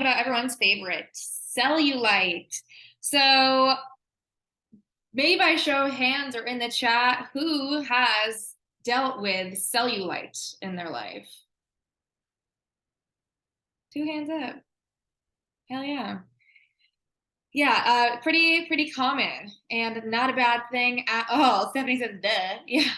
about everyone's favorite, cellulite. So maybe by show of hands or in the chat, who has dealt with cellulite in their life? Two hands up. Hell yeah. Yeah, pretty common and not a bad thing at all. Stephanie says, duh. Yeah.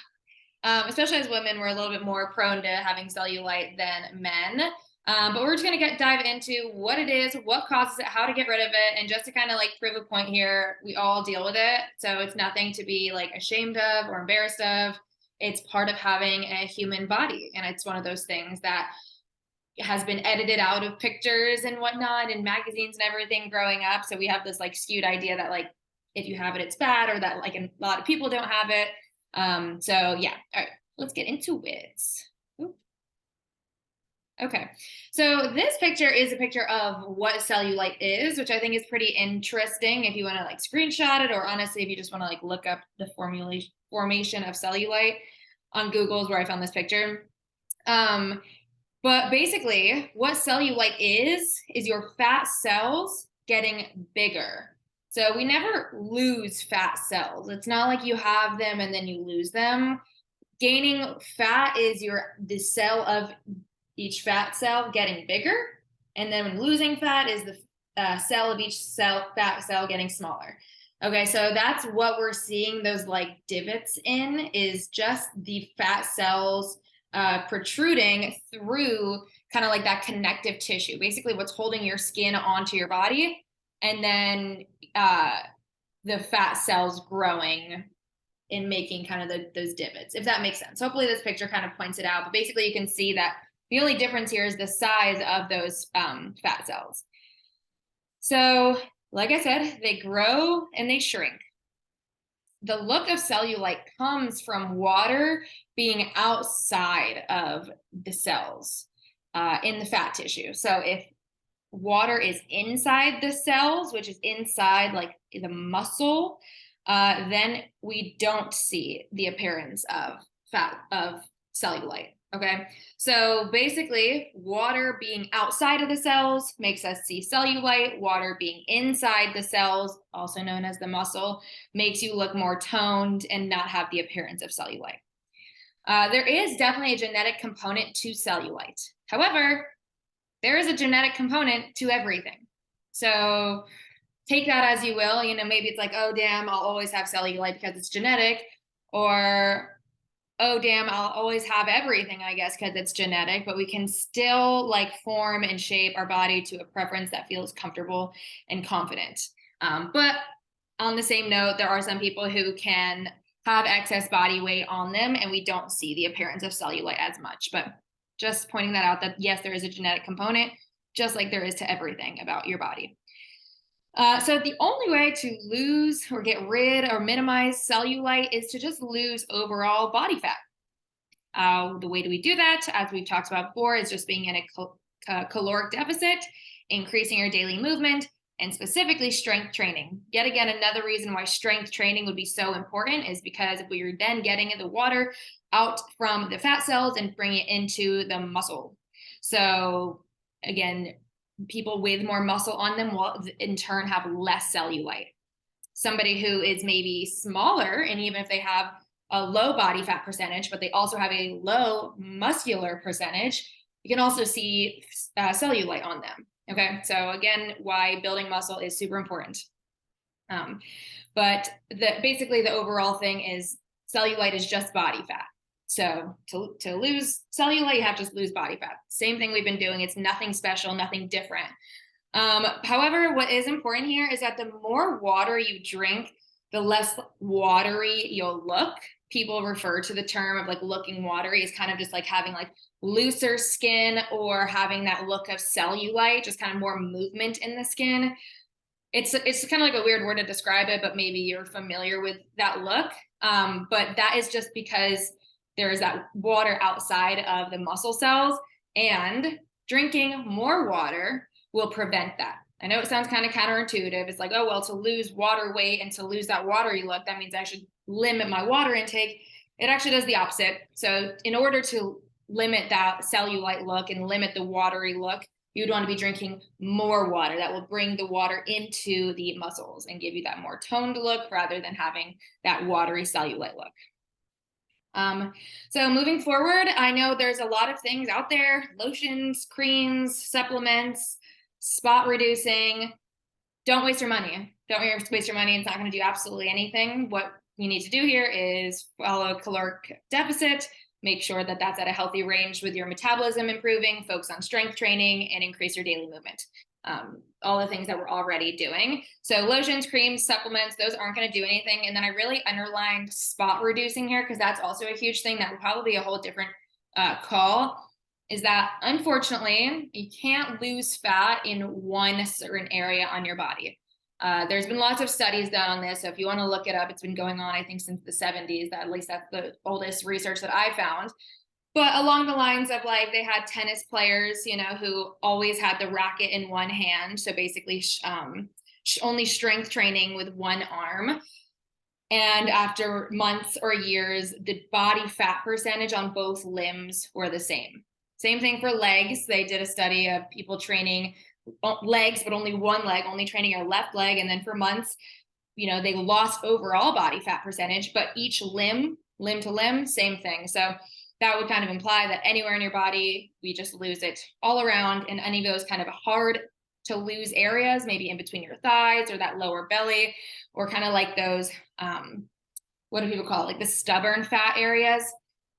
Especially as women, we're a little bit more prone to having cellulite than men. But we're just going to dive into what it is, what causes it, how to get rid of it. And just to kind of like prove a point here, we all deal with it. So it's nothing to be like ashamed of or embarrassed of. It's part of having a human body. And it's one of those things that has been edited out of pictures and whatnot in magazines and everything growing up. So we have this like skewed idea that like, if you have it, it's bad, or that like a lot of people don't have it. So yeah, all right, let's get into it. Ooh. Okay, so this picture is a picture of what cellulite is, which I think is pretty interesting if you want to like screenshot it, or honestly, if you just want to like look up the formation of cellulite on Google is where I found this picture. But basically what cellulite is your fat cells getting bigger. So we never lose fat cells. It's not like you have them and then you lose them. Gaining fat is the cell of each fat cell getting bigger. And then losing fat is the cell of each fat cell getting smaller. Okay, so that's what we're seeing those like divots in, is just the fat cells protruding through kind of like that connective tissue, basically what's holding your skin onto your body, and then the fat cells growing and making kind of those divots, if that makes sense. Hopefully this picture kind of points it out, but basically you can see that the only difference here is the size of those fat cells. So like I said, they grow and they shrink. The look of cellulite comes from water being outside of the cells in the fat tissue. So if water is inside the cells, which is inside like the muscle, then we don't see the appearance of cellulite. Okay, so basically water being outside of the cells makes us see cellulite. Water being inside the cells, also known as the muscle, makes you look more toned and not have the appearance of cellulite. There is definitely a genetic component to cellulite. However, there is a genetic component to everything. So take that as you will. You know, maybe it's like, oh, damn, I'll always have cellulite because it's genetic. Or, oh, damn, I'll always have everything, I guess, because it's genetic. But we can still like form and shape our body to a preference that feels comfortable and confident. But on the same note, there are some people who can have excess body weight on them, and we don't see the appearance of cellulite as much. But just pointing that out, that yes, there is a genetic component, just like there is to everything about your body. So the only way to lose or get rid or minimize cellulite is to just lose overall body fat. The way do we do that, as we've talked about before, is just being in a caloric deficit, increasing your daily movement, and specifically strength training. Yet again, another reason why strength training would be so important is because if we are then getting the water out from the fat cells and bring it into the muscle. So again, people with more muscle on them will in turn have less cellulite. Somebody who is maybe smaller, and even if they have a low body fat percentage, but they also have a low muscular percentage, you can also see cellulite on them. Okay, so again, why building muscle is super important. But basically the overall thing is cellulite is just body fat. So to lose cellulite, you have to lose body fat. Same thing we've been doing. It's nothing special, nothing different. However, what is important here is that the more water you drink, the less watery you'll look. People refer to the term of like looking watery as kind of just like having like looser skin, or having that look of cellulite, just kind of more movement in the skin. It's kind of like a weird word to describe it, but maybe you're familiar with that look. But that is just because there is that water outside of the muscle cells, and drinking more water will prevent that. I know it sounds kind of counterintuitive. It's like, oh, well, to lose water weight and to lose that watery look, that means I should limit my water intake. It actually does the opposite. So in order to limit that cellulite look and limit the watery look, You'd want to be drinking more water. That will bring the water into the muscles and give you that more toned look rather than having that watery cellulite look. So moving forward, I know there's a lot of things out there, lotions, creams, supplements, spot reducing. Don't waste your money. Don't waste your money. It's not going to do absolutely anything. What you need to do here is follow caloric deficit, make sure that that's at a healthy range with your metabolism improving, focus on strength training, and increase your daily movement. All the things that we're already doing. So lotions, creams, supplements, those aren't going to do anything. And then I really underlined spot reducing here because that's also a huge thing that will probably be a whole different call, is that unfortunately you can't lose fat in one certain area on your body. There's been lots of studies done on this. So if you want to look it up, it's been going on, I think, since the 70s. At least that's the oldest research that I found. But along the lines of like, they had tennis players, you know, who always had the racket in one hand. So basically only strength training with one arm. And after months or years, the body fat percentage on both limbs were the same. Same thing for legs. They did a study of people training legs, but only one leg, only training your left leg. And then for months, you know, they lost overall body fat percentage, but each limb to limb, same thing. So that would kind of imply that anywhere in your body, we just lose it all around in any of those kind of hard to lose areas, maybe in between your thighs or that lower belly, or kind of like those, what do people call it? Like the stubborn fat areas.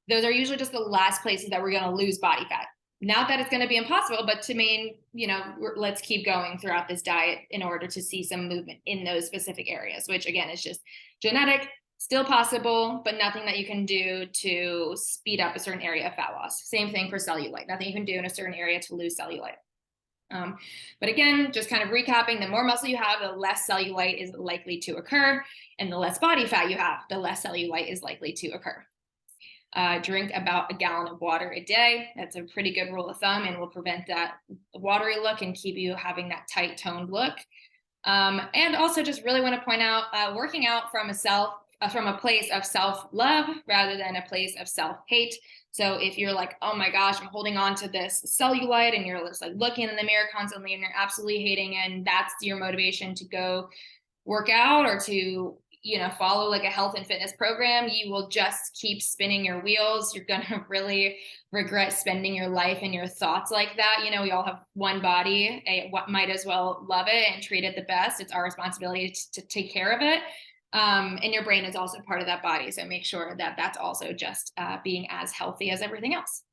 Those are usually just the last places that we're going to lose body fat. Not that it's going to be impossible, but to mean, you know, let's keep going throughout this diet in order to see some movement in those specific areas, which again is just genetic, still possible, but nothing that you can do to speed up a certain area of fat loss. Same thing for cellulite. Nothing you can do in a certain area to lose cellulite. But again, just kind of recapping, the more muscle you have, the less cellulite is likely to occur. And the less body fat you have, the less cellulite is likely to occur. Drink about a gallon of water a day. That's a pretty good rule of thumb and will prevent that watery look and keep you having that tight toned look. And also just really want to point out, working out from a place of self-love rather than a place of self-hate. So if you're like, oh my gosh, I'm holding on to this cellulite, and you're just like looking in the mirror constantly and you're absolutely hating it, and that's your motivation to go work out or to, you know, follow like a health and fitness program, you will just keep spinning your wheels. You're going to really regret spending your life and your thoughts like that. You know, we all have one body, might as well love it and treat it the best. It's our responsibility to take care of it. And your brain is also part of that body. So make sure that that's also just being as healthy as everything else.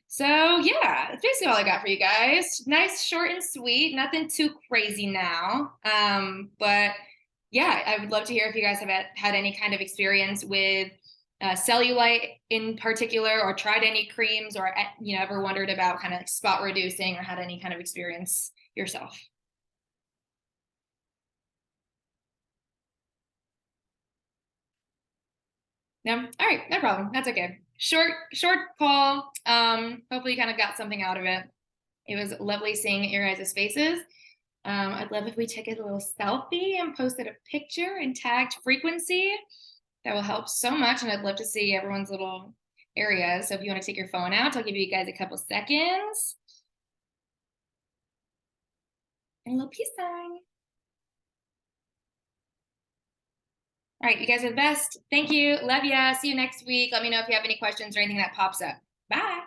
So yeah, that's basically all I got for you guys. Nice, short and sweet, nothing too crazy now. But yeah, I would love to hear if you guys have had any kind of experience with cellulite in particular, or tried any creams, or, you know, ever wondered about kind of like spot reducing, or had any kind of experience yourself. No? All right, no problem. That's okay. Short call. Hopefully you kind of got something out of it. It was lovely seeing your guys' faces. I'd love if we took a little selfie and posted a picture and tagged frequency. That will help so much, and I'd love to see everyone's little areas. So if you want to take your phone out, I'll give you guys a couple seconds. And a little peace sign. All right, you guys are the best. Thank you. Love ya. See you next week. Let me know if you have any questions or anything that pops up. Bye.